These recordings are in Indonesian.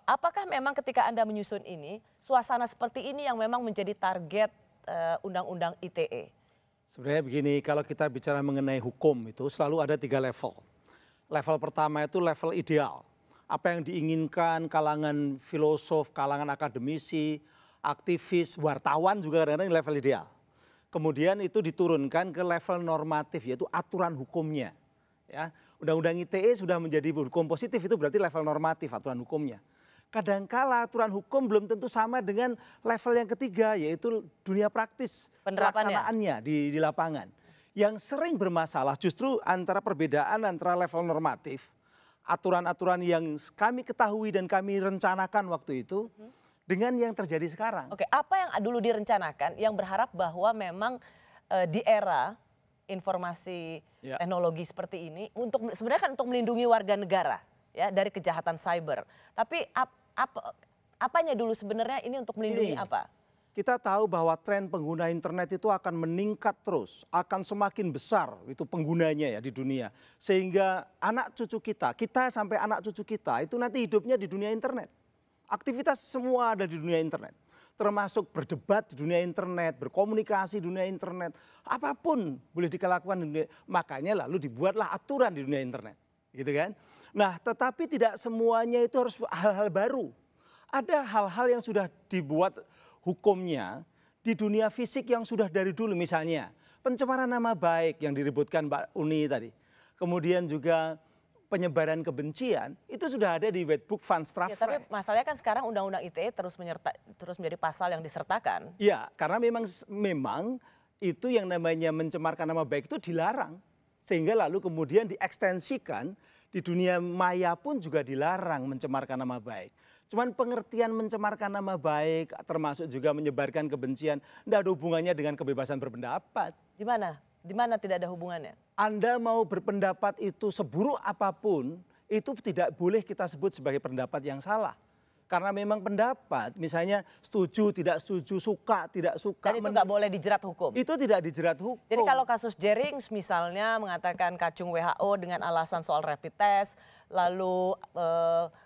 apakah memang ketika Anda menyusun ini, suasana seperti ini yang memang menjadi target Undang-Undang ITE? Sebenarnya begini, kalau kita bicara mengenai hukum itu selalu ada 3 level. Level pertama itu level ideal. Apa yang diinginkan kalangan filosof, kalangan akademisi, aktivis, wartawan juga kadang-kadang level ideal. Kemudian itu diturunkan ke level normatif, yaitu aturan hukumnya. Ya, Undang-Undang ITE sudah menjadi hukum positif, itu berarti level normatif aturan hukumnya. Kadangkala aturan hukum belum tentu sama dengan level yang ketiga, yaitu dunia praktis pelaksanaannya di lapangan. Yang sering bermasalah justru antara perbedaan antara level normatif, aturan-aturan yang kami ketahui dan kami rencanakan waktu itu, dengan yang terjadi sekarang. Oke, apa yang dulu direncanakan yang berharap bahwa memang di era informasi teknologi seperti ini sebenarnya kan untuk melindungi warga negara ya dari kejahatan cyber. Tapi apanya dulu sebenarnya ini untuk melindungi apa? Kita tahu bahwa tren pengguna internet itu akan meningkat terus, akan semakin besar itu penggunanya ya di dunia. Sehingga anak cucu kita sampai anak cucu kita itu nanti hidupnya di dunia internet. Aktivitas semua ada di dunia internet. Termasuk berdebat di dunia internet, berkomunikasi di dunia internet. Apapun boleh dilakukan di dunia. Makanya lalu dibuatlah aturan di dunia internet. Gitu kan? Nah, tetapi tidak semuanya itu harus hal-hal baru. Ada hal-hal yang sudah dibuat hukumnya di dunia fisik yang sudah dari dulu, misalnya pencemaran nama baik yang diributkan Mbak Uni tadi. Kemudian juga penyebaran kebencian itu sudah ada di Wetboek van Strafrecht. Ya, tapi masalahnya kan sekarang Undang-Undang ITE terus menjadi pasal yang disertakan. Ya, karena memang itu yang namanya mencemarkan nama baik itu dilarang. Sehingga lalu kemudian diekstensikan di dunia maya pun juga dilarang mencemarkan nama baik. Cuman pengertian mencemarkan nama baik termasuk juga menyebarkan kebencian tidak ada hubungannya dengan kebebasan berpendapat. Di mana? Di mana tidak ada hubungannya? Anda mau berpendapat itu seburuk apapun, itu tidak boleh kita sebut sebagai pendapat yang salah. Karena memang pendapat, misalnya setuju, tidak setuju, suka, tidak suka. Dan itu nggak boleh dijerat hukum? Itu tidak dijerat hukum. Jadi kalau kasus Jerings misalnya mengatakan kacung WHO dengan alasan soal rapid test, lalu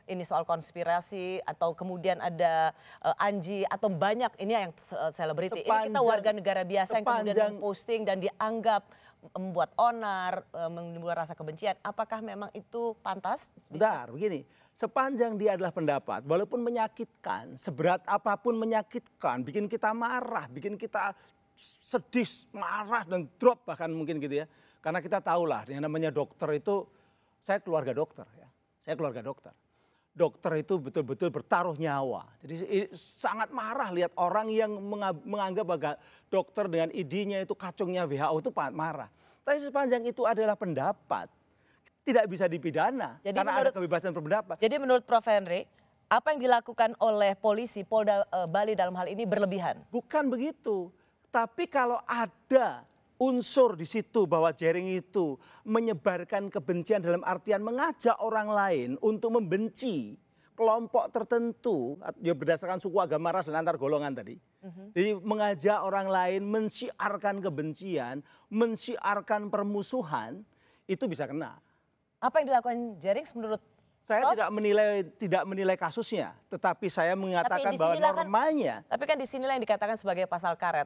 ini soal konspirasi, atau kemudian ada Anji, atau banyak, ini yang selebriti. Ini kita warga negara biasa yang kemudian memposting dan dianggap membuat onar, menimbulkan rasa kebencian. Apakah memang itu pantas? Bentar, begini. Sepanjang dia adalah pendapat, walaupun menyakitkan, seberat apapun menyakitkan, bikin kita marah, bikin kita sedih, marah dan drop bahkan mungkin gitu ya. Karena kita tahulah yang namanya dokter itu, saya keluarga dokter ya, saya keluarga dokter. Dokter itu betul-betul bertaruh nyawa. Jadi sangat marah lihat orang yang menganggap bahwa dokter dengan ID-nya itu kacungnya WHO itu marah. Tapi sepanjang itu adalah pendapat, tidak bisa dipidana karena ada kebebasan berpendapat. Jadi menurut Prof. Henry, apa yang dilakukan oleh polisi Polda Bali dalam hal ini berlebihan? Bukan begitu. Tapi kalau ada unsur di situ bahwa Jering itu menyebarkan kebencian dalam artian mengajak orang lain untuk membenci kelompok tertentu, ya berdasarkan suku, agama, ras dan antar golongan tadi. Jadi mengajak orang lain mensiarkan kebencian, mensiarkan permusuhan, itu bisa kena. Apa yang dilakukan Jerings menurut saya Prof? tidak menilai kasusnya, tetapi saya mengatakan bahwa normanya. Tapi kan disinilah yang dikatakan sebagai pasal karet,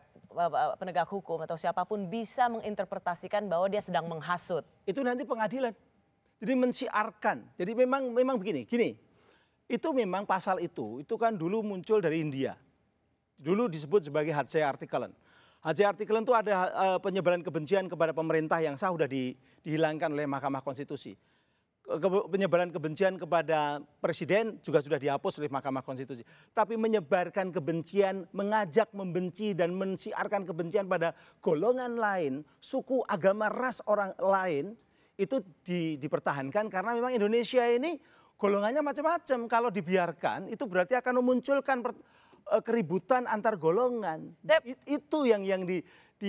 penegak hukum atau siapapun bisa menginterpretasikan bahwa dia sedang menghasut. Itu nanti pengadilan. Jadi mensiarkan. Jadi memang begini, itu memang pasal itu kan dulu muncul dari India. Dulu disebut sebagai Hadse Artikelen. Hadse Artikelen itu ada penyebaran kebencian kepada pemerintah yang sah sudah dihilangkan oleh Mahkamah Konstitusi. Penyebaran kebencian kepada presiden juga sudah dihapus oleh Mahkamah Konstitusi. Tapi menyebarkan kebencian, mengajak membenci dan mensiarkan kebencian pada golongan lain, suku, agama, ras orang lain, itu dipertahankan karena memang Indonesia ini golongannya macam-macam. Kalau dibiarkan itu berarti akan memunculkan keributan antar golongan. Itu yang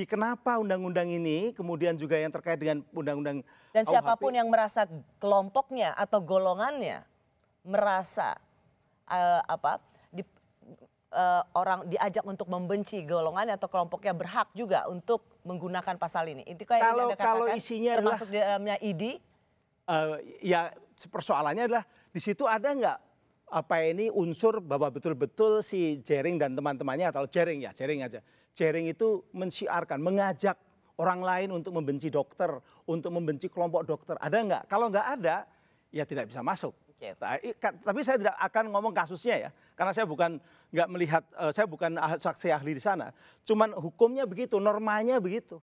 kenapa undang-undang ini kemudian juga yang terkait dengan undang-undang dan siapapun yang merasa kelompoknya atau golongannya merasa orang diajak untuk membenci golongannya atau kelompoknya berhak juga untuk menggunakan pasal ini. Itu kayak yang Anda katakan, kalau isinya termasuk adalah di dalamnya ID. Ya persoalannya adalah di situ ada nggak apa ini unsur bahwa betul-betul si Jering dan teman-temannya atau Jering ya, Jering aja. Jering itu mensiarkan, mengajak orang lain untuk membenci dokter, untuk membenci kelompok dokter. Ada nggak? Kalau nggak ada, ya tidak bisa masuk. Oke. Tapi saya tidak akan ngomong kasusnya ya, karena saya bukan nggak melihat, saya bukan saksi ahli di sana. Cuman hukumnya begitu, normanya begitu.